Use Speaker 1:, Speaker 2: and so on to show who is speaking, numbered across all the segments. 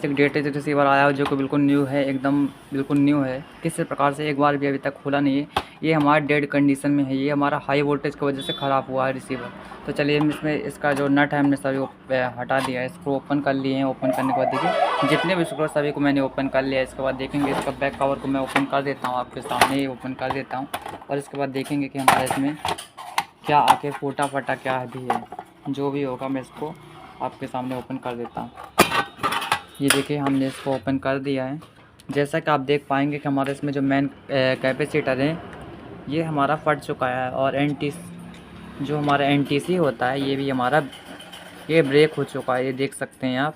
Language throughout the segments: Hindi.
Speaker 1: एक डेटा रिसीवर आया है जो कि बिल्कुल न्यू है, एकदम बिल्कुल न्यू है। किसी प्रकार से एक बार भी अभी तक खुला नहीं है। ये हमारा डेड कंडीशन में है, ये हमारा हाई वोल्टेज की वजह से ख़राब हुआ है रिसीवर। तो चलिए हम इसमें इसका जो नट है हमने सभी हटा दिया है, इसको ओपन कर लिए हैं। ओपन करने के बाद देखिए जितने भी स्क्रू सभी को मैंने ओपन कर लिया है। इसके बाद देखेंगे इसका बैक कवर को मैं ओपन कर देता हूँ, आपके सामने ही ओपन कर देता हूँ। और इसके बाद देखेंगे कि हमारे इसमें क्या आके फूटा फटा क्या भी है। जो भी होगा मैं इसको आपके सामने ओपन कर देता हूँ। ये देखिए हमने इसको ओपन कर दिया है। जैसा कि आप देख पाएंगे कि हमारे इसमें जो मेन कैपेसिटर है ये हमारा फट चुका है। और जो हमारा एनटीसी होता है ये भी हमारा ये ब्रेक हो चुका है। ये देख सकते हैं आप,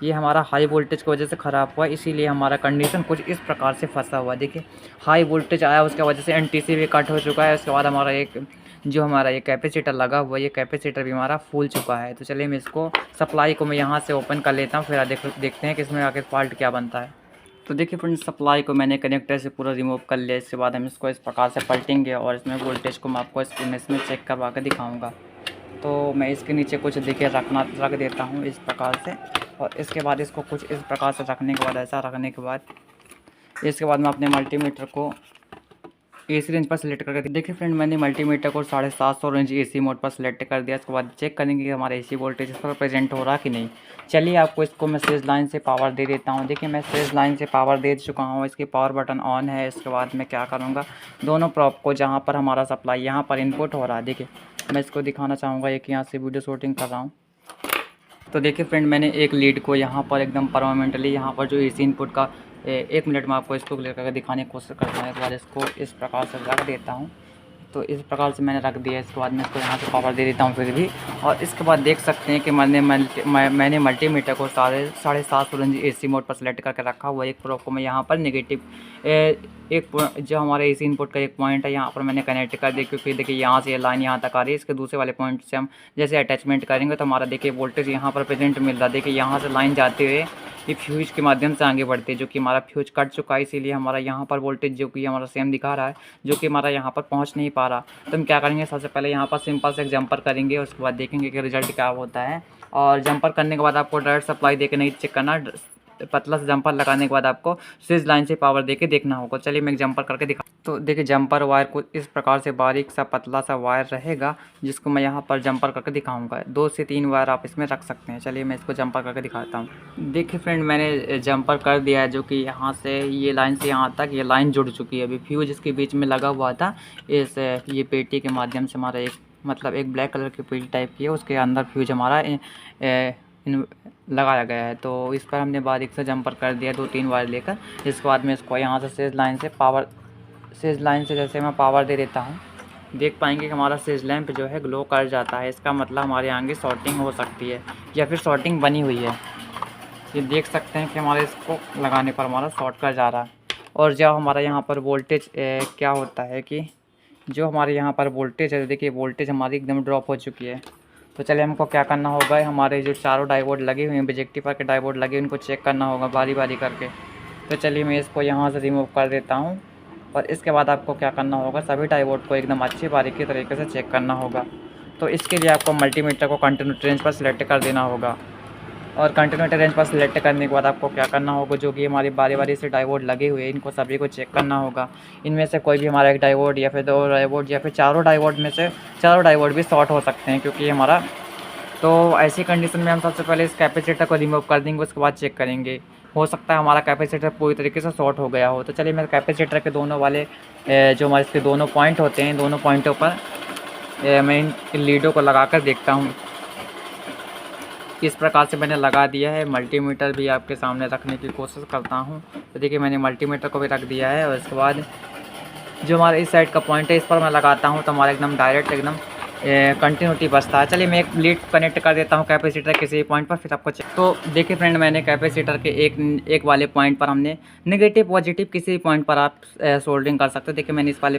Speaker 1: ये हमारा हाई वोल्टेज की वजह से ख़राब हुआ, इसीलिए हमारा कंडीशन कुछ इस प्रकार से फंसा हुआ है। देखिए हाई वोल्टेज आया, उसकी वजह से एनटीसी भी कट हो चुका है। उसके बाद हमारा जो हमारा ये कैपेसिटर लगा हुआ है, ये कैपेसिटर भी हमारा फूल चुका है। तो चलिए मैं इसको सप्लाई को मैं यहाँ से ओपन कर लेता हूँ, फिर देखते हैं कि इसमें आखिर फॉल्ट क्या बनता है। तो देखिए फ्रेंड्स, सप्लाई को मैंने कनेक्टर से पूरा रिमूव कर लिया। इसके बाद हम इसको इस प्रकार से पलटेंगे और इसमें वोल्टेज को मैं आपको इसमें चेक करवा कर दिखाऊँगा। तो मैं इसके नीचे कुछ देखिए रख देता हूँ इस प्रकार से। और इसके बाद इसको कुछ इस प्रकार से रखने के बाद, ऐसा रखने के बाद इसके बाद मैं अपने मल्टीमीटर को एसी रेंज पर सेलेक्ट करके देखिए फ्रेंड, मैंने मल्टीमीटर को 750 रेंज एसी मोड पर सेलेक्ट कर दिया। इसके बाद चेक करेंगे कि हमारा एसी वोल्टेज इस पर प्रेजेंट हो रहा कि नहीं। चलिए आपको इसको मैं सीरीज लाइन से पावर दे देता हूँ। देखिए मैं सीरीज लाइन से पावर दे चुका हूँ, इसकी पावर बटन ऑन है। इसके बाद मैं क्या करूँगा, दोनों प्रॉप को जहाँ पर हमारा सप्लाई यहाँ पर इनपुट हो रहा है, देखिए मैं इसको दिखाना चाहूँगा। एक यहाँ से वीडियो शूटिंग कर रहा हूँ। तो देखिए फ्रेंड, मैंने एक लीड को यहाँ पर एकदम परमानेंटली यहाँ पर जो एसी इनपुट का 1 मिनट में आपको इसको क्लियर करके दिखाने की कोशिश करता हूँ। एक बार इसको इस प्रकार से रख देता हूँ। तो इस प्रकार से मैंने रख दिया। इसके बाद मैं इसको यहाँ से पावर दे देता हूँ फिर भी। और इसके बाद देख सकते हैं कि मैंने मल्टीमीटर को 750 रेंज एसी मोड पर सेलेक्ट करके रखा हुआ। एक प्रोब को मैं यहाँ पर नेगेटिव जो हमारे एसी इनपुट का एक पॉइंट है यहाँ पर मैंने कनेक्ट कर दिया, क्योंकि देखिए यहाँ से ये लाइन यहाँ तक आ रही है। इसके दूसरे वाले पॉइंट से हम जैसे अटैचमेंट करेंगे तो हमारा देखिए वोल्टेज यहाँ पर प्रेजेंट मिल रहा है। देखिए यहाँ से लाइन जाते हुए ये फ्यूज के माध्यम से आगे बढ़ती है, जो कि हमारा फ्यूज कट चुका है। इसीलिए हमारा यहाँ पर वोल्टेज जो कि हमारा सेम दिखा रहा है, जो कि हमारा यहाँ पर पहुँच नहीं पा रहा। तो हम क्या करेंगे, सबसे पहले यहाँ पर सिंपल से एक जंपर करेंगे। उसके बाद देखेंगे कि रिजल्ट क्या होता है। और जंपर करने के बाद आपको डायरेक्ट सप्लाई देके नहीं चेक करना, पतला सा जंपर लगाने के बाद आपको सीरीज लाइन से पावर देके देखना होगा। चलिए मैं एक जंपर करके दिखा। तो देखिए जंपर वायर को इस प्रकार से बारीक सा पतला सा वायर रहेगा, जिसको मैं यहाँ पर जंपर करके दिखाऊंगा। 2 से 3 वायर आप इसमें रख सकते हैं। चलिए मैं इसको जंपर करके दिखाता हूँ। देखिए फ्रेंड, मैंने जंपर कर दिया है, जो कि यहाँ से ये लाइन से यहाँ तक ये लाइन जुड़ चुकी है। अभी फ्यूज इसके बीच में लगा हुआ था। ये पेटी के माध्यम से हमारा एक ब्लैक कलर की पेटी टाइप की है, उसके अंदर फ्यूज हमारा लगाया गया है। तो इस पर हमने बारीक से जंपर कर दिया 2-3 वायर लेकर। इसके बाद में इसको यहाँ से सीरीज लाइन से जैसे मैं पावर दे देता हूँ, देख पाएंगे कि हमारा सीरीज लैंप जो है ग्लो कर जाता है। इसका मतलब हमारे आगे शॉर्टिंग हो सकती है या फिर शॉर्टिंग बनी हुई है। ये देख सकते हैं कि हमारे इसको लगाने पर हमारा शॉर्ट कर जा रहा है। और जब हमारा यहाँ पर वोल्टेज क्या होता है कि जो हमारे यहाँ पर वोल्टेज है, देखिए वोल्टेज हमारी एकदम ड्रॉप हो चुकी है। तो चलिए हमको क्या करना होगा, हमारे जो चारों डायोड लगे हुए हैं, रेक्टिफायर के डायोड लगे, उनको चेक करना होगा बारी बारी करके। तो चलिए मैं इसको यहाँ से रिमूव कर देता हूँ। और इसके बाद आपको क्या करना होगा, सभी डायोड को एकदम अच्छी बारीकी तरीके से चेक करना होगा। तो इसके लिए आपको मल्टीमीटर को कंटिन्यूटी रेंज पर सिलेक्ट कर देना होगा। और कंटिन्यूटी रेंज पर सिलेक्ट करने के बाद आपको क्या करना होगा, जो कि हमारी बारी बारी से डायोड लगे हुए हैं, इनको सभी को चेक करना होगा। इनमें से कोई भी हमारा एक डायोड या फिर 2 डायोड या फिर चारों डायोड में से चारों डायोड भी शॉर्ट हो सकते हैं, क्योंकि हमारा तो ऐसी कंडीशन में हम सबसे पहले इस कैपेसिटर को रिमूव कर देंगे। उसके बाद चेक करेंगे, हो सकता है हमारा कैपेसिटर पूरी तरीके से शॉर्ट हो गया हो। तो चलिए मैं कैपेसिटर के दोनों वाले जो हमारे इसके दोनों पॉइंट होते हैं, दोनों पॉइंटों पर मैं इन लीडों को लगा कर देखता हूँ। इस प्रकार से मैंने लगा दिया है। मल्टीमीटर भी आपके सामने रखने की कोशिश करता हूँ। तो देखिए मैंने मल्टीमीटर को भी रख दिया है। और इसके बाद जो हमारा इस साइड का पॉइंट है, इस पर मैं लगाता हूँ तो हमारा एकदम डायरेक्ट एकदम कंटिन्यूटी बसता है। चलिए मैं एक लीड कनेक्ट कर देता हूँ कैपेसिटर किसी पॉइंट पर, फिर आपको चेक। तो देखिए फ्रेंड, मैंने कैपेसिटर के एक वाले पॉइंट पर हमने नेगेटिव पॉजिटिव किसी भी पॉइंट पर आप सोल्डरिंग कर सकते हो। देखिए मैंने इस वाले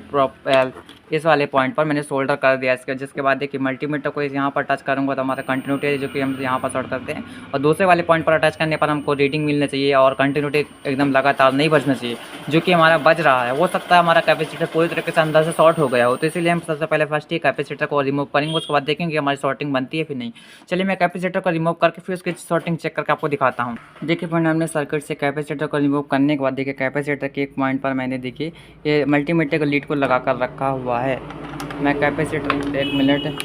Speaker 1: इस वाले पॉइंट पर मैंने सोल्डर कर दिया इसके। जिसके बाद देखिए मल्टीमीटर को यहाँ पर टच करूँगा तो हमारा कंटिन्यूटी है जो कि हम यहाँ पर शॉर्ट करते हैं, और दूसरे वाले पॉइंट पर अटैच करने पर हमको रीडिंग मिलना चाहिए और कंटिन्यूटी एकदम लगातार नहीं बजना चाहिए, जो कि हमारा बज रहा है। हो सकता है हमारा कैपेसिटर पूरी तरीके से अंदर से शॉर्ट हो गया हो, तो इसीलिए हम सबसे पहले फर्स्ट ही कैपेसिटर को रिमूव करेंगे, उसके बाद देखेंगे हमारी शॉर्टिंग बनती है फिर नहीं। चलिए मैं कैपेसिटर को रिमूव करके फिर उसकी शॉर्टिंग चेक करके आपको दिखाता हूँ। देखिए फ्रेंड, हमने सर्किट से कैपेसिटर को रिमूव करने के बाद देखिए कैपेसिटर के एक पॉइंट पर मैंने देखिए ये मल्टीमीटर का लीड को लगा कर रखा हुआ है। मैं कैपेसिटर, एक मिनट,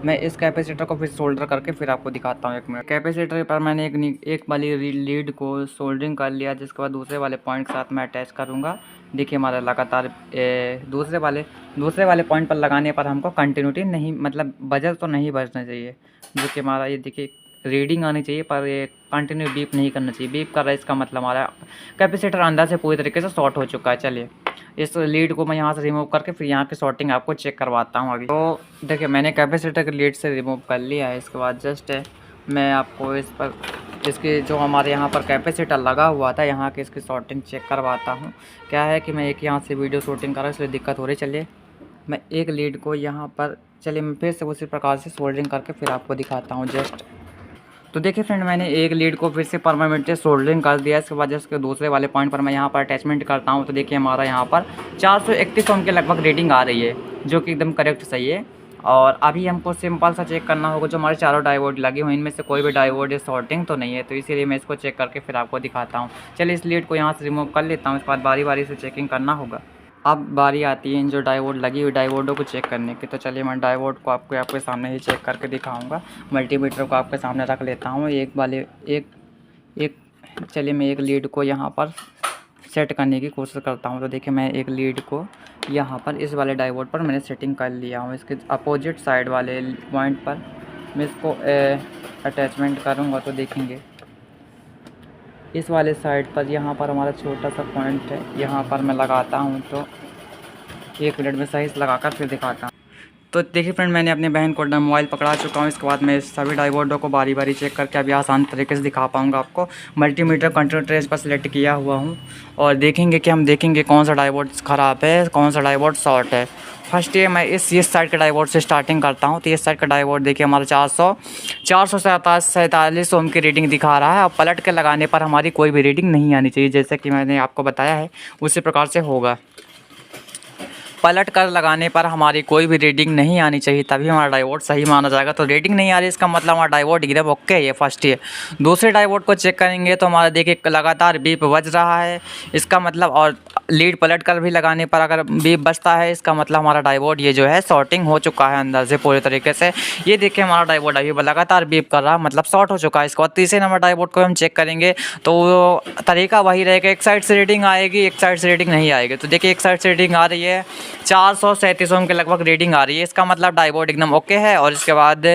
Speaker 1: मैं इस कैपेसिटर को फिर सोल्डर करके फिर आपको दिखाता हूँ। एक मिनट। कैपेसिटर पर मैंने एक वाली लीड को सोल्डरिंग कर लिया, जिसके बाद दूसरे वाले पॉइंट के साथ मैं अटैच करूँगा। देखिए हमारा लगातार दूसरे वाले पॉइंट पर लगाने पर हमको कंटिन्यूटी नहीं, मतलब बजर तो नहीं बजना चाहिए, जो कि हमारा ये देखिए रीडिंग आनी चाहिए, पर ये कंटिन्यू बीप नहीं करना चाहिए। बीप कर रहा है इसका मतलब हमारा कैपेसिटर अंदर से पूरी तरीके से शॉर्ट हो चुका है। चलिए इस लीड को मैं यहाँ से रिमूव करके फिर यहाँ की शॉर्टिंग आपको चेक करवाता हूँ अभी। तो देखिए मैंने कैपेसिटर के लीड से रिमूव कर लिया है। इसके बाद जस्ट मैं आपको इस पर इसके जो हमारे यहाँ पर कैपेसिटर लगा हुआ था यहाँ की इसकी शॉर्टिंग चेक करवाता हूँ। क्या है कि मैं एक यहाँ से वीडियो शूटिंग कर रहा हूँ इसलिए दिक्कत हो रही। चलिए मैं एक लीड को यहाँ पर, चलिए मैं फिर से उसी प्रकार से सोल्डरिंग करके फिर आपको दिखाता हूँ जस्ट। तो देखिए फ्रेंड, मैंने एक लीड को फिर से परमानेंटली सोल्डरिंग कर दिया। इसके बाद इसके दूसरे वाले पॉइंट पर मैं यहाँ पर अटैचमेंट करता हूँ। तो देखिए हमारा यहाँ पर 431 ओम के लगभग रीडिंग आ रही है, जो कि एकदम करेक्ट सही है। और अभी हमको सिंपल सा चेक करना होगा, जो हमारे चारों डायोड लगे हुए इनमें से कोई भी डायोड या शॉर्टिंग तो नहीं है, तो इसीलिए मैं इसको चेक करके फिर आपको दिखाता हूँ। चलिए इस लीड को यहाँ से रिमूव कर लेता हूँ, इसके बाद बारी बारी से चेकिंग करना होगा। अब बारी आती है इन जो डायोड लगी हुई डायोडों को चेक करने की। तो चलिए मैं डायोड को आपके सामने ही चेक करके दिखाऊंगा। मल्टीमीटर को आपके सामने रख लेता हूँ। चलिए मैं एक लीड को यहाँ पर सेट करने की कोशिश करता हूँ। तो देखिए मैं एक लीड को यहाँ पर इस वाले डायोड पर मैंने सेटिंग कर लिया हूँ। इसके अपोजिट साइड वाले पॉइंट पर मैं इसको अटैचमेंट करूँगा। तो देखेंगे इस वाले साइड पर यहाँ पर हमारा छोटा सा पॉइंट है, यहाँ पर मैं लगाता हूँ। तो एक मिनट में सही से लगाकर फिर दिखाता हूँ। तो देखिए फ्रेंड, मैंने अपनी बहन को मोबाइल पकड़ा चुका हूँ। इसके बाद मैं सभी डायोडों को बारी बारी चेक करके अभी आसान तरीके से दिखा पाऊँगा आपको। मल्टीमीटर कंट्रोल ट्रेस पर सिलेक्ट किया हुआ हूँ और देखेंगे कि हम देखेंगे कौन सा डायोड ख़राब है, कौन सा डायोड शॉर्ट है। फर्स्ट ये मैं इस साइड के डायोड से स्टार्टिंग करता हूँ। तो इस साइड का डायोड देखिए हमारा 447 ओम की रीडिंग दिखा रहा है। और पलट के लगाने पर हमारी कोई भी रीडिंग नहीं आनी चाहिए, जैसे कि मैंने आपको बताया है उसी प्रकार से होगा। पलट कर लगाने पर हमारी कोई भी रीडिंग नहीं आनी चाहिए, तभी हमारा डायोड सही माना जाएगा। तो रीडिंग नहीं आ रही इसका मतलब हमारा डायोड एकदम ओके है, ये फर्स्ट है। दूसरे डायोड को चेक करेंगे तो हमारा देखिए लगातार बीप बज रहा है, इसका मतलब, और लीड पलट कर भी लगाने पर अगर बीप बजता है इसका मतलब हमारा डायोड ये जो है शॉर्टिंग हो चुका है अंदर से पूरी तरीके से। ये देखिए हमारा डायोड अभी लगातार बीप कर रहा है, मतलब शॉर्ट हो चुका है। इसके बाद तीसरे नंबर डायोड को हम चेक करेंगे तो तरीका वही रहेगा, एक साइड से रीडिंग आएगी, एक साइड से रीडिंग नहीं आएगी। तो देखिए एक साइड से रीडिंग आ रही है, 437 ओम के लगभग रीडिंग आ रही है, इसका मतलब डायोड एकदम ओके है। और इसके बाद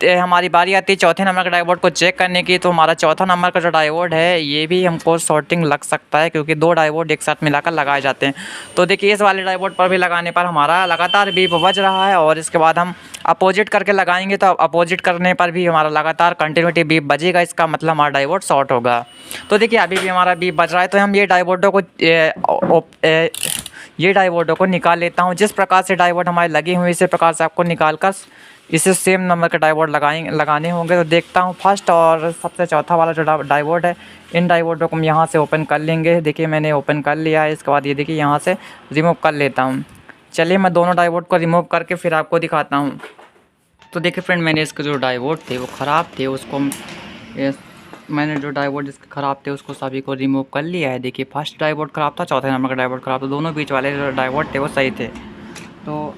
Speaker 1: हमारी बारी आती है चौथे नंबर के डायोड को चेक करने की। तो हमारा चौथा नंबर का जो डायोड है ये भी हमको शॉर्टिंग लग सकता है, क्योंकि दो डायोड एक साथ मिलाकर लगाए जाते हैं। तो देखिए इस वाले डायोड पर भी लगाने पर हमारा लगातार बीप बज रहा है, और इसके बाद हम अपोजिट करके लगाएंगे तो अपोजिट करने पर भी हमारा लगातार कंटिन्यूटी बीप बजेगा, इसका मतलब हमारा डायोड शॉर्ट होगा। तो देखिए अभी भी हमारा बीप बज रहा है, तो हम ये डायोडों को निकाल लेता हूँ। जिस प्रकार से डायोड हमारे लगे हुए इसी प्रकार से आपको निकाल कर इसे सेम नंबर के डायोड लगाने होंगे। तो देखता हूँ फर्स्ट और सबसे चौथा वाला जो डायोड है, इन डायोडों को हम यहाँ से ओपन कर लेंगे। देखिए मैंने ओपन कर लिया है। इसके बाद ये देखिए यहाँ से रिमूव कर लेता हूँ। चलिए मैं दोनों डायोड को रिमूव करके फिर आपको दिखाता हूँ। तो देखिए फ्रेंड, मैंने इसके जो डायोड थे वो ख़राब थे, उसको मैंने जो डायोड इसके ख़राब थे उसको सभी को रिमूव कर लिया है। देखिए फर्स्ट डायोड ख़राब था, चौथे नंबर का डायोड ख़राब था, दोनों बीच वाले जो डायोड थे वो सही थे। तो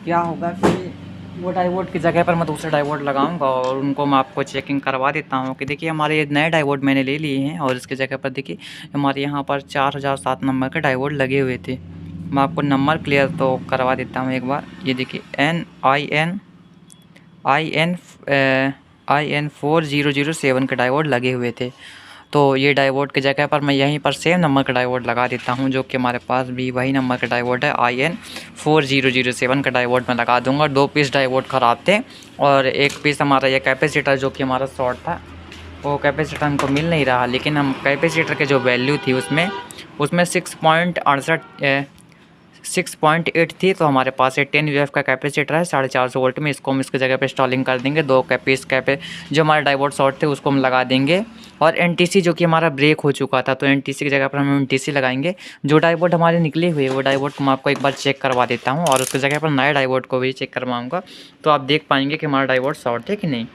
Speaker 1: क्या होगा कि वो डायोड की जगह पर मैं दूसरे डायोड लगाऊंगा और उनको मैं आपको चेकिंग करवा देता हूँ कि देखिए हमारे नए डायोड मैंने ले लिए हैं, और इसकी जगह पर देखिए हमारे यहाँ पर 4007 नंबर के डायोड लगे हुए थे। मैं आपको नंबर क्लियर तो करवा देता हूँ एक बार। ये देखिए IN 4007 के डायोड लगे हुए थे। तो ये डायोड की जगह पर मैं यहीं पर सेम नंबर का डायोड लगा देता हूं, जो कि हमारे पास भी वही नंबर का डायोड है। IN 4007 का डायोड मैं लगा दूंगा। 2 पीस डायोड ख़राब थे और एक पीस हमारा ये कैपेसिटर जो कि हमारा शॉर्ट था, वो कैपेसिटर हमको मिल नहीं रहा। लेकिन हम कैपेसिटर के जो वैल्यू थी उसमें 6.8 थी, तो हमारे पास ये 10 यूएफ का कैपेसिटर है 450 वोल्ट में। इसको हम इसकी जगह पे इंस्टॉलिंग कर देंगे। 2 कैपेस कैपे जो हमारे डायोड शॉर्ट थे उसको हम लगा देंगे। और एनटीसी जो कि हमारा ब्रेक हो चुका था, तो एनटीसी की जगह पर हम एनटीसी लगाएंगे। जो डायोड हमारे निकले हुए वो डायोड को मैं आपको एक बार चेक करवा देता हूँ, और उसकी जगह पर नए डायोड को भी चेक करवाऊँगा, तो आप देख पाएंगे कि हमारा डायोड शॉर्ट है कि नहीं।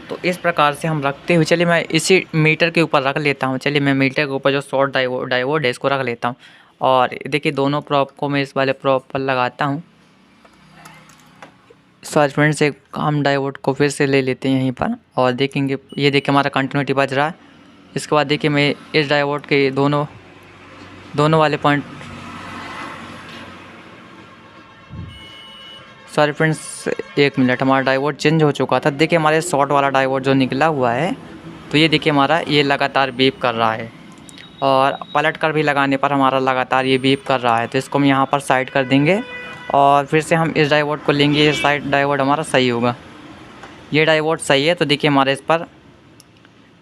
Speaker 1: तो इस प्रकार से हम रखते हुए, चलिए मैं इसी मीटर के ऊपर रख लेता हूँ। चलिए मैं मीटर के ऊपर जो शॉर्ट डायोड है इसको रख लेता हूँ। और देखिए दोनों प्रॉप को मैं इस वाले प्रॉप पर लगाता हूँ। सॉरी फ्रेंड्स, एक हम डायोड को फिर से ले लेते हैं यहीं पर, और देखेंगे ये देखिए हमारा कंटिन्यूटी बज रहा है। इसके बाद देखिए मैं इस डायोड के दोनों वाले पॉइंट, सॉरी फ्रेंड्स एक मिनट, हमारा डायोड चेंज हो चुका था। देखिए हमारे शॉर्ट वाला डायोड जो निकला हुआ है, तो ये देखिए हमारा ये लगातार बीप कर रहा है, और पलट कर भी लगाने पर हमारा लगातार ये बीप कर रहा है। तो इसको हम यहाँ पर साइड कर देंगे, और फिर से हम इस डायोड को लेंगे। ये साइड डायोड हमारा सही होगा, ये डायोड सही है। तो देखिए हमारे इस पर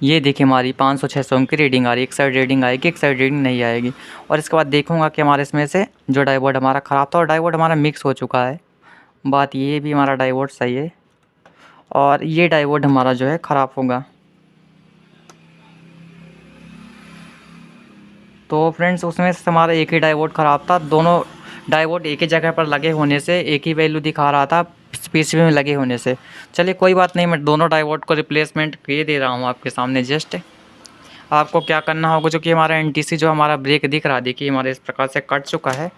Speaker 1: ये देखिए हमारी 500-600 की रीडिंग आ रही है। एक साइड रीडिंग आएगी, एक साइड रीडिंग नहीं आएगी। और इसके बाद देखूँगा कि हमारे इसमें से जो डायोड हमारा ख़राब था, और डायोड हमारा मिक्स हो चुका है। बात ये भी हमारा डायोड सही है, और ये डायोड हमारा जो है ख़राब होगा। तो फ्रेंड्स उसमें से हमारा एक ही डायोड ख़राब था। दोनों डायोड एक ही जगह पर लगे होने से एक ही वैल्यू दिखा रहा था पीसीबी में लगे होने से। चलिए कोई बात नहीं, मैं दोनों डायोड को रिप्लेसमेंट किए दे रहा हूँ आपके सामने। जस्ट आपको क्या करना होगा, जो कि हमारा एनटीसी जो हमारा ब्रेक दिख रहा, देखिए हमारे इस प्रकार से कट चुका है।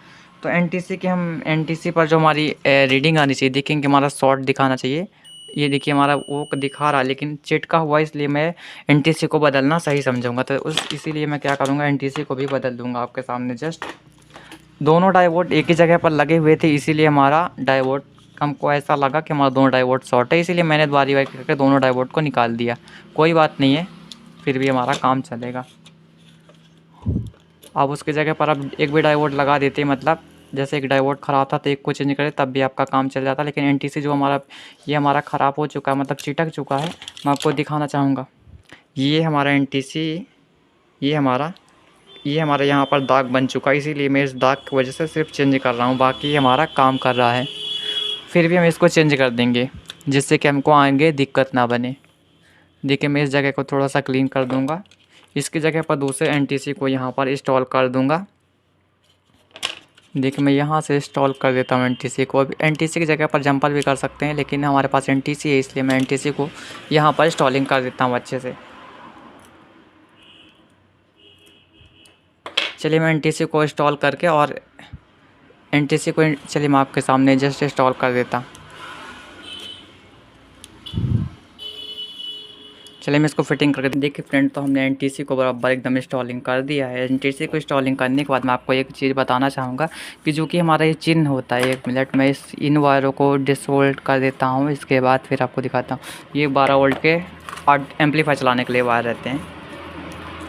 Speaker 1: तो एनटीसी पर जो हमारी रीडिंग आनी चाहिए, देखेंगे हमारा शॉर्ट दिखाना चाहिए। ये देखिए हमारा वो दिखा रहा, लेकिन चिटका हुआ, इसलिए मैं एनटीसी को बदलना सही समझूंगा। तो इसीलिए मैं क्या करूँगा, एनटीसी को भी बदल दूँगा आपके सामने। जस्ट दोनों डायोड एक ही जगह पर लगे हुए थे, इसीलिए हमारा डायोड हमको ऐसा लगा कि हमारा दोनों डायोड शॉर्ट है, इसीलिए मैंने बारी बारी करके दोनों डायोड को निकाल दिया। कोई बात नहीं है, फिर भी हमारा काम चलेगा। अब उसकी जगह पर अब एक भी डायोड लगा देते, मतलब जैसे एक डायोड ख़राब था तो एक को चेंज करें, तब भी आपका काम चल जाता। लेकिन एनटीसी जो ये हमारा ख़राब हो चुका है, मतलब चिटक चुका है। मैं आपको दिखाना चाहूँगा, ये हमारा एनटीसी, ये हमारा यहाँ पर दाग बन चुका है, इसीलिए मैं इस दाग की वजह से सिर्फ चेंज कर रहा हूँ, बाकी हमारा काम कर रहा है। फिर भी हम इसको चेंज कर देंगे, जिससे कि हमको आगे दिक्कत ना बने। देखिए मैं इस जगह को थोड़ा सा क्लीन कर दूँगा। इसकी जगह पर दूसरे एनटीसी को यहाँ पर इंस्टॉल कर दूँगा। देखिए मैं यहाँ से इंस्टॉल कर देता हूँ एनटीसी को। अभी एनटीसी की जगह पर जंपर भी कर सकते हैं, लेकिन हमारे पास एनटीसी है, इसलिए मैं एनटीसी को यहाँ पर इंस्टॉलिंग कर देता हूँ अच्छे से। चलिए मैं एनटीसी को इंस्टॉल करके, और एनटीसी को चलिए मैं आपके सामने जस्ट इंस्टॉल कर देता। चलिए मैं इसको फिटिंग करके देखिए फ्रेंड, तो हमने एनटीसी को बराबर एकदम इंस्टॉलिंग कर दिया है। एनटीसी को इंस्टॉलिंग करने के बाद मैं आपको एक चीज़ बताना चाहूँगा कि जो कि हमारा ये चिन्ह होता है, 1 मिनट में इन वायरों को डिसवोल्ट कर देता हूँ। इसके बाद फिर आपको दिखाता हूँ। ये 12 वोल्ट के एम्पलीफायर चलाने के लिए वायर रहते हैं।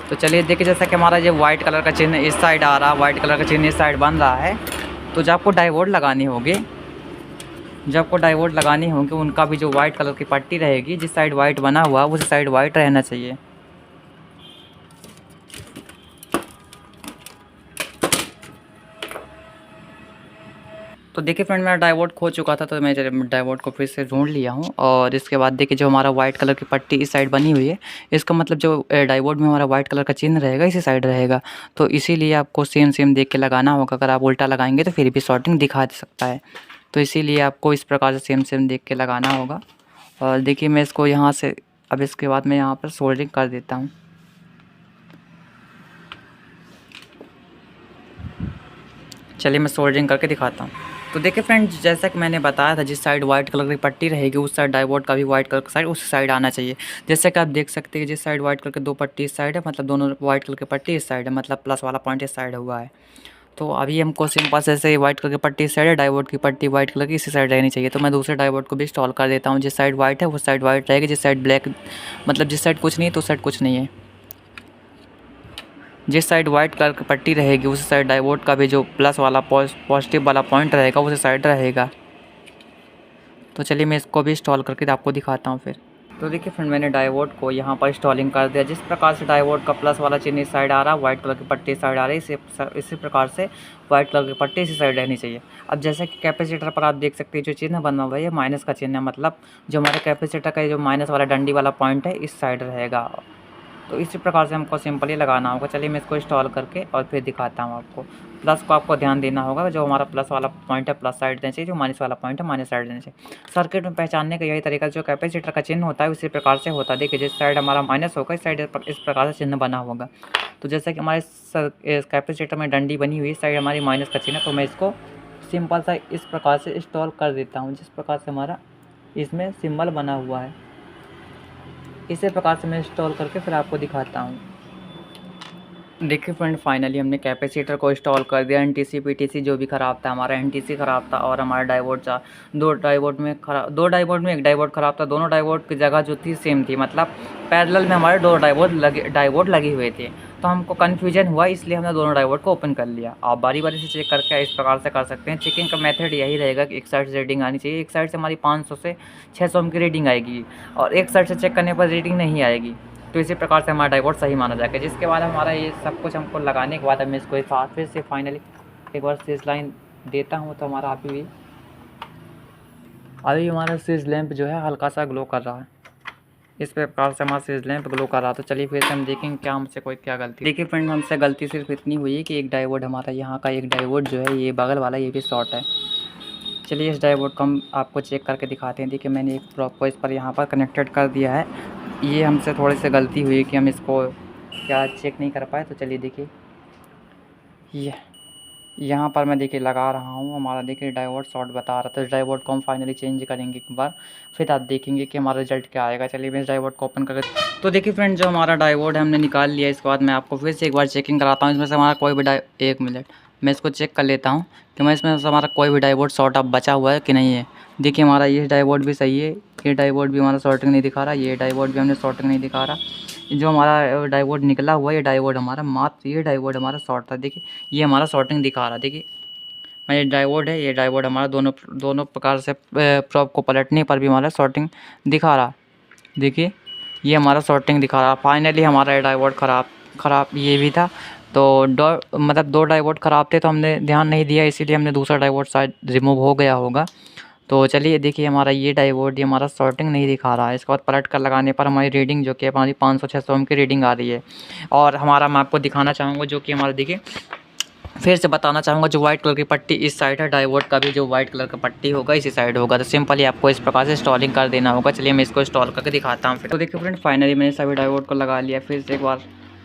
Speaker 1: तो चलिए देखिए, जैसा कि हमारा ये वाइट कलर का चिन्ह इस साइड आ रहा, वाइट कलर का चिन्ह इस साइड बन रहा है। तो जब आपको डायोड लगानी होगी, उनका भी जो वाइट कलर की पट्टी रहेगी, जिस साइड वाइट बना हुआ उस साइड वाइट रहना चाहिए। तो देखिए फ्रेंड, मेरा डायोड खो चुका था, तो मैं डायोड को फिर से ढूंढ लिया हूँ। और इसके बाद देखिए जो हमारा वाइट कलर की पट्टी इस साइड बनी हुई है, इसका मतलब जो डायोड में हमारा वाइट कलर का चिन्ह रहेगा इसी साइड रहेगा। तो इसीलिए आपको सेम देख के लगाना होगा। अगर आप उल्टा लगाएंगे तो फिर भी शॉर्टिंग दिखा सकता है। तो इसीलिए आपको इस प्रकार से सेम देख के लगाना होगा। और देखिए मैं इसको यहाँ से, अब इसके बाद मैं यहाँ पर सोल्डरिंग कर देता हूँ। चलिए मैं सोल्डरिंग करके दिखाता हूँ। तो देखिए फ्रेंड्स, जैसा कि मैंने बताया था, जिस साइड वाइट कलर की पट्टी रहेगी उस साइड डायोड का भी वाइट कलर का साइड उस साइड आना चाहिए। जैसे कि आप देख सकते हैं, जिस साइड वाइट कलर के 2 पट्टी इस साइड है, मतलब दोनों वाइट कलर की पट्टी इस साइड है, मतलब प्लस वाला पॉइंट इस साइड हुआ है। तो अभी हमको सिंपल से वाइट कलर की पट्टी इस साइड है, डायोड की पट्टी वाइट कलर की इसी साइड रहनी चाहिए। तो मैं दूसरे डायोड को भी इंस्टॉल कर देता हूँ। जिस साइड वाइट है उस साइड वाइट रहेगी, जिस साइड ब्लैक, मतलब जिस साइड कुछ नहीं है तो उस साइड कुछ नहीं है। जिस साइड वाइट कलर की पट्टी रहेगी उस साइड डायोड का भी जो प्लस वाला पॉजिटिव वाला पॉइंट रहेगा उस साइड रहेगा। तो चलिए मैं इसको भी इंस्टॉल करके आपको दिखाता हूँ फिर। तो देखिए फ्रेंड, मैंने डायोड को यहाँ पर इंस्टॉलिंग कर दिया। जिस प्रकार से डायोड का प्लस वाला चिन्ह इस साइड आ रहा है, वाइट कलर की पट्टी इस साइड आ रही है, इसी प्रकार से वाइट कलर की पट्टी इसी साइड रहनी चाहिए। अब जैसे कि कैपेसिटर पर आप देख सकते हैं जो चिन्ह बना हुआ है ये माइनस का चिन्ह है, मतलब जो हमारे कैपेसिटर का जो माइनस वाला डंडी वाला पॉइंट है इस साइड रहेगा। तो इसी प्रकार से हमको सिंपली लगाना होगा। चलिए मैं इसको इंस्टॉल करके और फिर दिखाता हूँ आपको। प्लस को आपको ध्यान देना होगा, जो हमारा प्लस वाला पॉइंट है प्लस साइड देना चाहिए, जो माइनस वाला पॉइंट है माइनस साइड देना चाहिए। सर्किट में पहचानने का यही तरीका, जो कैपेसिटर का चिन्ह होता है उसी प्रकार से होता है। देखिए जिस साइड हमारा माइनस होगा इस साइड इस प्रकार से चिन्ह बना होगा। तो जैसे कि हमारे कैपेसिटर में डंडी बनी हुई इस साइड हमारी माइनस का चिन्ह है, तो मैं इसको सिंपल सा इस प्रकार से इंस्टॉल कर देता हूँ, जिस प्रकार से हमारा इसमें सिंबल बना हुआ है। इसी प्रकार से मैं इंस्टॉल करके फिर आपको दिखाता हूँ। देखिए फ्रेंड, फाइनली हमने कैपेसिटर को इंस्टॉल कर दिया। एनटीसी पीटीसी जो भी ख़राब था, हमारा एनटीसी ख़राब था और हमारा डायोड था। दो डायोड में एक डायोड ख़राब था। दोनों डायोड की जगह जो थी सेम थी, मतलब पैरेलल में हमारे दो डायोड लगे हुए थे। तो हमको कन्फ्यूजन हुआ, इसलिए हमने दोनों डायोड को ओपन कर लिया। आप बारी बारी से चेक करके इस प्रकार से कर सकते हैं। चेकिंग का मेथड यही रहेगा कि एक साइड से रीडिंग आनी चाहिए। एक साइड से हमारी 500 से 600 ओम की रीडिंग आएगी और एक साइड से चेक करने पर रीडिंग नहीं आएगी। तो इसी प्रकार से हमारा डायोड सही माना जाएगा। जिसके बाद हमारा ये सब कुछ हमको लगाने के बाद मैं इसको एक बार फिर से फाइनली एक बार सीज लाइन देता हूँ। तो हमारा अभी हमारा सीज लैंप जो है हल्का सा ग्लो कर रहा है। इस प्रकार से हमारा सीज लैंप ग्लो कर रहा। तो चलिए फिर से हम देखेंगे क्या हमसे क्या गलती। देखिए फ्रेंड, हमसे गलती सिर्फ इतनी हुई है कि एक डायोड हमारा यहाँ का एक डायोड जो है ये बगल वाला ये भी शॉर्ट है। चलिए इस डायोड को हम आपको चेक करके दिखाते हैं। देखिए मैंने एक प्रोब को इस पर यहाँ पर कनेक्टेड कर दिया है। ये हमसे थोड़ी सी गलती हुई कि हम इसको क्या चेक नहीं कर पाए। तो चलिए देखिए ये यहाँ पर मैं देखिए लगा रहा हूँ, हमारा देखिए डायोड शॉर्ट बता रहा था। तो इस डायोड को हम फाइनली चेंज करेंगे एक बार, फिर आप देखेंगे कि हमारा रिजल्ट क्या आएगा। चलिए मैं इस डायोड को ओपन करके तो देखिए फ्रेंड, जो हमारा डायोड है हमने निकाल लिया। इसके बाद मैं आपको फिर से एक बार चेकिंग कराता हूँ। इसमें से हमारा कोई भी एक मिनट मैं इसको चेक कर लेता हूँ कि मैं इसमें से हमारा कोई भी डायोड शॉर्ट अब बचा हुआ है कि नहीं है। देखिए हमारा ये डायोड भी सही है, ये डायोड भी हमारा शॉर्टिंग नहीं दिखा रहा, ये डायोड भी हमने शॉर्टिंग नहीं दिखा रहा। जो हमारा डायोड निकला हुआ ये डायोड हमारा मात्र ये डायोड हमारा शॉर्ट था। देखिए ये हमारा शॉर्टिंग दिखा रहा। देखिए ये डायोड है, ये डायोड हमारा दोनों प्रकार से प्रोब को पलटने पर भी हमारा शॉर्टिंग दिखा रहा। देखिए ये हमारा शॉर्टिंग दिखा रहा। फाइनली हमारा ये डायोड ख़राब ये भी था। तो मतलब दो डायोड ख़राब थे, तो हमने ध्यान नहीं दिया, इसीलिए हमने दूसरा डायोड शायद रिमूव हो गया होगा। तो चलिए देखिए हमारा ये डायोड ये हमारा शॉर्टिंग नहीं दिखा रहा है। इसके बाद पलट कर लगाने पर हमारी रीडिंग जो कि हमारी 500-600 ओम की रीडिंग आ रही है। और हमारा मैं आपको दिखाना चाहूँगा जो कि हमारा देखिए फिर से बताना चाहूँगा, जो वाइट कलर की पट्टी इस साइड है, डायोड का भी जो वाइट कलर का पट्टी होगा इसी साइड होगा। तो सिंपली आपको इस प्रकार से इंस्टॉलिंग कर देना होगा। चलिए मैं इसको इंस्टॉल करके दिखाता हूँ फिर। तो देखिए फ्रेंड, फाइनली मैंने सभी डायोड को लगा लिया। फिर से एक बार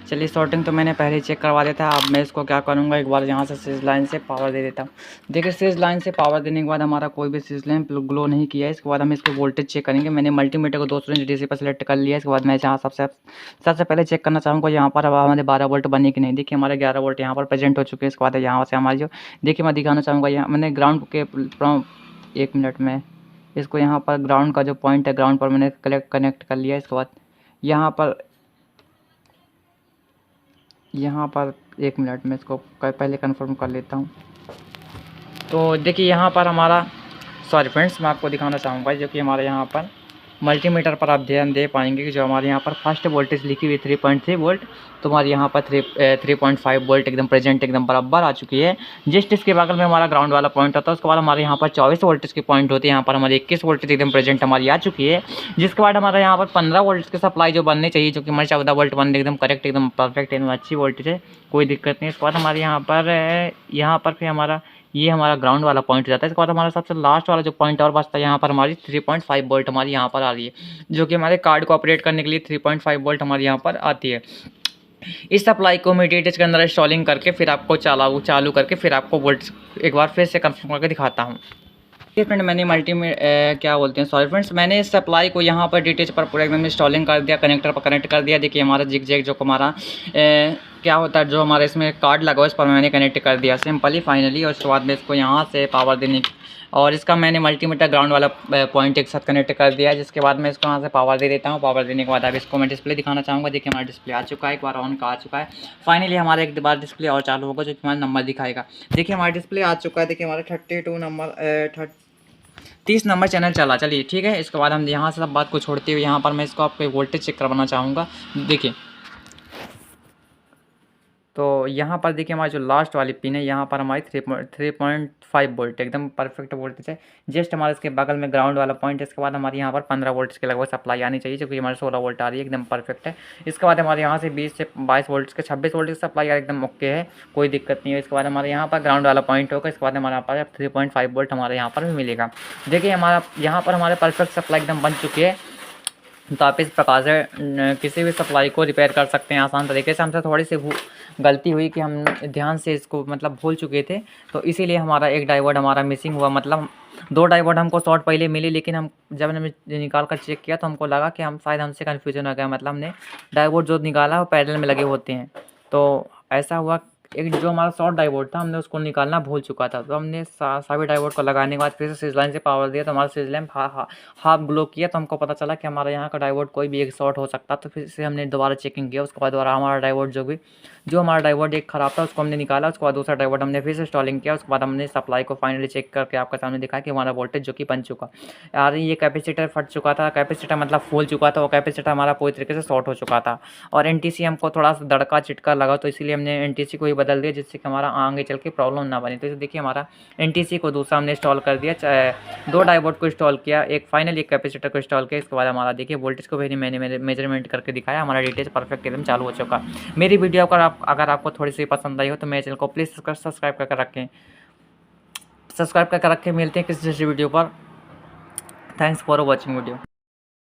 Speaker 1: चलिए शॉर्टिंग तो मैंने पहले चेक करवा दिया था। अब मैं इसको क्या करूँगा, एक बार यहाँ से सीज लाइन से पावर दे देता हूँ। देखिए सीज लाइन से पावर देने के बाद हमारा कोई भी सीज लाइन ग्लो नहीं किया है। इसके बाद हम इसको वोल्टेज चेक करेंगे। मैंने मल्टीमीटर को 200 डीसी पर सेलेक्ट कर लिया। इसके बाद मैं जहाँ सबसे पहले चेक करना चाहूँगा यहाँ पर हमारे 12 वोल्ट बने कि नहीं। देखिए हमारे 11 वोल्ट यहाँ पर प्रेजेंट हो चुके हैं। इसके बाद यहाँ से हमारी जो देखिए मैं दिखाना चाहूँगा, यहाँ मैंने ग्राउंड के 1 मिनट में इसको यहाँ पर ग्राउंड का जो पॉइंट है ग्राउंड पर मैंने कनेक्ट कर लिया। इसके बाद यहाँ पर 1 मिनट में इसको पहले कंफर्म कर लेता हूँ। तो देखिए यहाँ पर हमारा सॉरी फ्रेंड्स, मैं आपको दिखाना चाहूँगा जो कि हमारे यहाँ पर मल्टीमीटर पर आप ध्यान दे पाएंगे कि जो हमारे यहाँ पर फर्स्ट वोल्टेज लिखी हुई 3.3 वोल्ट, तो हमारे यहाँ पर 3.5 वोल्ट एकदम प्रेजेंट एकदम बराबर आ चुकी है। जस्ट इसके बगल में हमारा ग्राउंड वाला पॉइंट होता है। उसके बाद हमारे यहाँ पर 24 वोल्टेज की पॉइंट होती है। यहाँ पर हमारी 21 वोल्टेज एकदम प्रेजेंट हमारी आ चुकी है। जिसके बाद हमारे यहाँ पर 15 वोल्ट की सप्लाई जो बननी चाहिए, जो कि हमारे 14 वोल्ट बनने एकदम करेक्ट एकदम परफेक्ट एकदम अच्छी वोल्टेज है, कोई दिक्कत नहीं। इसके बाद हमारे यहाँ पर फिर हमारा ये हमारा ग्राउंड वाला पॉइंट जाता है। इसके बाद हमारा सबसे लास्ट वाला जो पॉइंट और बचता है यहाँ पर हमारी 3.5 वोल्ट हमारी यहाँ पर आ रही है, जो कि हमारे कार्ड को ऑपरेट करने के लिए 3.5 वोल्ट हमारी यहाँ पर आती है। इस सप्लाई को मैं DTH के अंदर इंस्टॉलिंग करके फिर आपको चालू करके फिर आपको वोल्ट एक बार फिर से कंफर्म करके दिखाता हूँ। फ्रेंड मैंने क्या बोलते हैं सॉरी फ्रेंड्स, मैंने इस सप्लाई को यहाँ पर DTH पर पूरा एकदम इंस्टॉलिंग कर दिया, कनेक्टर पर कनेक्ट कर दिया। देखिए हमारा जिग जैग जो हमारा क्या होता है, जो हमारे इसमें कार्ड लगा हुआ इस पर मैंने कनेक्ट कर दिया सिंपली फाइनली। और उसके बाद में इसको यहाँ से पावर देने और इसका मैंने मल्टीमीटर ग्राउंड वाला पॉइंट एक साथ कनेक्ट कर दिया है। जिसके बाद मैं इसको यहाँ से पावर दे देता हूँ। पावर देने के बाद अब इसको मैं डिस्प्ले दिखाना चाहूँगा। देखिए हमारा डिस्प्ले आ चुका है, एक बार ऑन का आ चुका है। फाइनली हमारा एक बार डिस्प्ले और चालू होगा जो कि हमारा नंबर दिखाएगा। देखिए हमारा डिस्प्ले आ चुका है। देखिए हमारा 32 नंबर 30 नंबर चैनल चला। चलिए ठीक है, इसके बाद हम यहाँ से सब बात को छोड़ते हुए यहाँ पर मैं इसको आपको वोल्टेज चेक करवाना चाहूँगा। देखिए तो यहाँ पर देखिए हमारी जो लास्ट वाली पिन है यहाँ पर हमारी 3.5 वोल्ट एकदम परफेक्ट वोल्टेज है। जस्ट हमारे इसके बगल में ग्राउंड वाला पॉइंट है। इसके बाद हमारे यहाँ पर 15 वोल्ट के लगभग सप्लाई आनी चाहिए, क्योंकि हमारे 16 वोल्ट आ रही है, एकदम परफेक्ट है। इसके बाद हमारे यहाँ से 20 से 22 वोल्ट के 26 वोल्ट की सप्लाई एकदम ओके है, कोई दिक्कत नहीं है। इसके बाद हमारे यहाँ पर ग्राउंड वाला पॉइंट होगा। इसके बाद हमारे यहाँ पर 3.5 वोल्ट हमारे यहाँ पर भी मिलेगा। देखिए हमारा यहाँ पर हमारे परफेक्ट सप्लाई एकदम बन चुकी है। तो आप इस प्रकार से किसी भी सप्लाई को रिपेयर कर सकते हैं आसान तरीके से। हमसे थोड़ी सी गलती हुई कि हम ध्यान से इसको मतलब भूल चुके थे, तो इसीलिए हमारा एक डायोड हमारा मिसिंग हुआ। मतलब 2 डायोड हमको शॉर्ट पहले मिली, लेकिन हम जब हमने निकाल कर चेक किया तो हमको लगा कि हम शायद हमसे कन्फ्यूजन हो गया। मतलब हमने डायोड जो निकाला वो पैरेलल में लगे होते हैं, तो ऐसा हुआ। एक जो हमारा शॉर्ट डायोड था हमने उसको निकालना भूल चुका था, तो हमने सभी डायोड को लगाने के बाद फिर से स्विच लाइन से पावर दिया, तो हमारा स्विच लैम्प हाफ ग्लो किया। तो हमको पता चला कि हमारा यहाँ का डायोड कोई भी एक शॉर्ट हो सकता। तो फिर से हमने दोबारा चेकिंग किया। उसके बाद दोबारा हमारा डायोड जो हमारा डायोड एक ख़राब था उसको हमने निकाला। उसके बाद दूसरा डायोड हमने फिर से इंस्टॉलिंग किया। उसके बाद हमने सप्लाई को फाइनली चेक करके आपके सामने दिखाया कि हमारा वोल्टेज जो कि बन चुका। यार ये कैपेसिटर फट चुका था, कैपेसिटर मतलब फूल चुका था, वो कैपेसिटर हमारा पूरी तरीके से शॉर्ट हो चुका था। और एनटीसी हमको थोड़ा सा दड़का चिटका लगा, तो इसीलिए हमने एनटीसी को ही बदल दिया, जिससे कि हमारा आगे चल के प्रॉब्लम ना बने। तो देखिए हमारा एनटीसी को दूसरा हमने इंस्टॉल कर दिया, 2 डायोड को इंस्टॉल किया, एक फाइनल एक कैपेसिटर को इंस्टॉल किया। इसके बाद हमारा देखिए वोल्टेज को भी मैंने मेजरमेंट करके दिखाया, हमारा डिटेल्स परफेक्ट एकदम चालू हो चुका। मेरी वीडियो अगर आपको थोड़ी सी पसंद आई हो तो मेरे चैनल को प्लीज़ सब्सक्राइब करके रखें। मिलते हैं किसी दूसरी वीडियो पर। Thanks for watching video.